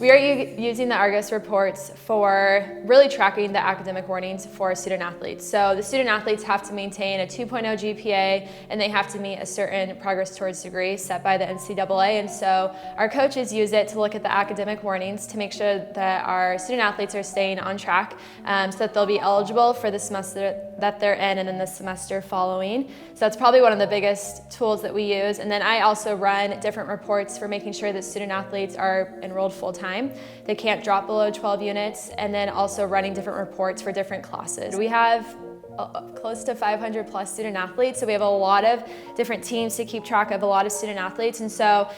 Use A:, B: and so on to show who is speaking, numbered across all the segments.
A: We are using the Argos reports for really tracking the academic warnings for student athletes. So the student athletes have to maintain a 2.0 GPA and they have to meet a certain progress towards degree set by the NCAA. And so our coaches use it to look at the academic warnings to make sure that our student athletes are staying on track so that they'll be eligible for the semester that they're in and then the semester following. So that's probably one of the biggest tools that we use. And then I also run different reports for making sure that student athletes are enrolled full-time. They can't drop below 12 units, and then also running different reports for different classes. We have close to 500 plus student athletes, so we have a lot of different teams to keep track of a lot of student athletes. And so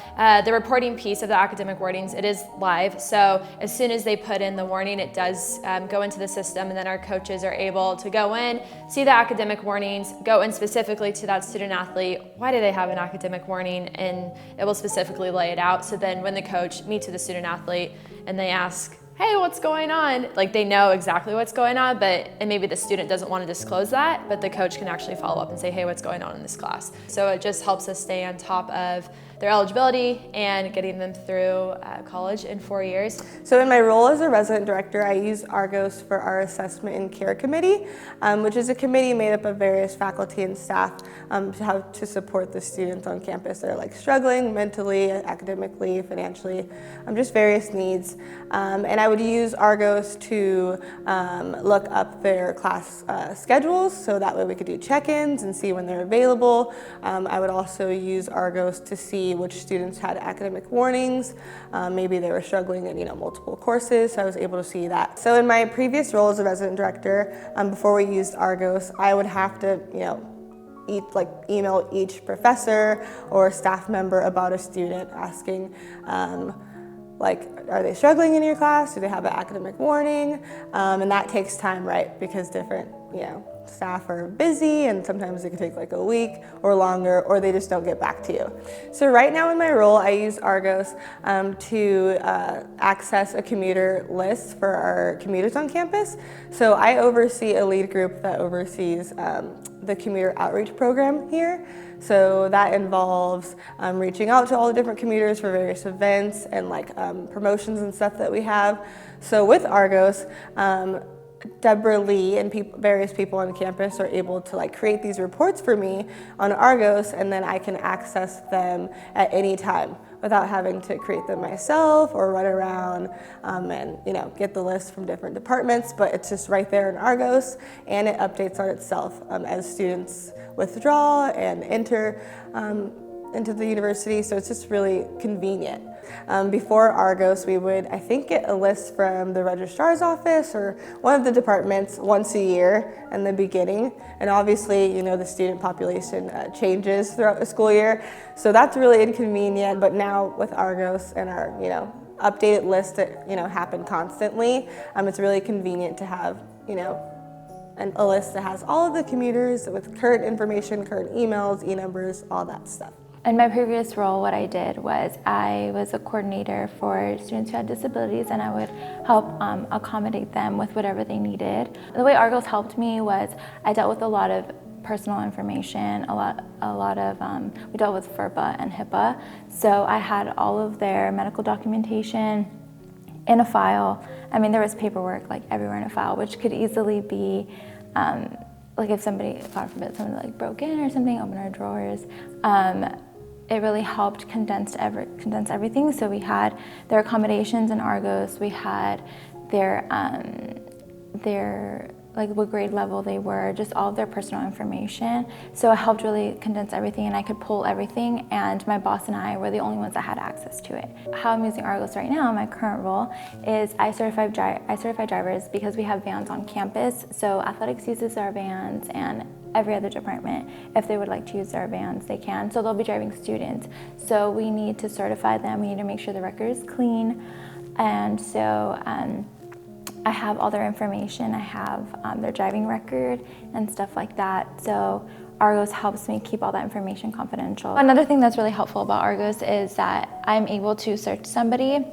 A: the reporting piece of the academic warnings, it is live, so as soon as they put in the warning, it does go into the system, and then our coaches are able to go in, see the academic warnings, go in specifically to that student athlete, why do they have an academic warning, and it will specifically lay it out. So then when the coach meets with the student athlete and they ask, hey, what's going on? Like, they know exactly what's going on, and maybe the student doesn't want to disclose that, but the coach can actually follow up and say, hey, what's going on in this class? So it just helps us stay on top of their eligibility and getting them through college in 4 years.
B: So in my role as a resident director, I use Argos for our assessment and care committee, which is a committee made up of various faculty and staff to support the students on campus that are like struggling mentally, academically, financially, just various needs. And I would use Argos to look up their class schedules, so that way we could do check-ins and see when they're available. I would also use Argos to see which students had academic warnings. Maybe they were struggling in multiple courses, so I was able to see that. So in my previous role as a resident director, before we used Argos, I would have to email each professor or staff member about a student asking are they struggling in your class? Do they have an academic warning? And that takes time, right? Because different staff are busy, and sometimes it can take like a week or longer, or they just don't get back to you. So right now in my role, I use Argos to access a commuter list for our commuters on campus. So I oversee a lead group that oversees the commuter outreach program here. So that involves reaching out to all the different commuters for various events and promotions and stuff that we have. So with Argos, Deborah Lee and various people on campus are able to create these reports for me on Argos, and then I can access them at any time without having to create them myself or run around and get the list from different departments. But it's just right there in Argos, and it updates on itself as students withdraw and enter into the university, so it's just really convenient. Before Argos, we would, I think, get a list from the registrar's office or one of the departments once a year in the beginning, and obviously, the student population changes throughout the school year, so that's really inconvenient. But now with Argos and our, updated list that, happen constantly, it's really convenient to have, a list that has all of the commuters with current information, current emails, e-numbers, all that stuff.
C: In my previous role, what I did was I was a coordinator for students who had disabilities, and I would help accommodate them with whatever they needed. The way Argos helped me was I dealt with a lot of personal information, a lot of, we dealt with FERPA and HIPAA. So I had all of their medical documentation in a file. I mean, there was paperwork everywhere in a file, which could easily be, if somebody, God forbid, somebody broke in or something, open our drawers. It really helped condense everything. So we had their accommodations in Argos, we had their what grade level they were, just all of their personal information. So it helped really condense everything, and I could pull everything, and my boss and I were the only ones that had access to it. How I'm using Argos right now, my current role, is I certify drivers because we have vans on campus. So athletics uses our vans, and every other department, if they would like to use our vans, they can. So they'll be driving students. So we need to certify them. We need to make sure the record is clean. And so I have all their information. I have their driving record and stuff like that. So Argos helps me keep all that information confidential. Another thing that's really helpful about Argos is that I'm able to search somebody,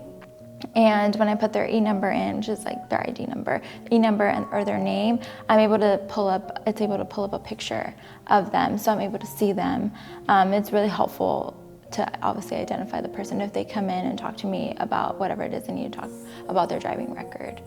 C: and when I put their e-number in, which is their ID number, e-number or their name, it's able to pull up a picture of them, so I'm able to see them. It's really helpful to obviously identify the person if they come in and talk to me about whatever it is they need to talk about their driving record.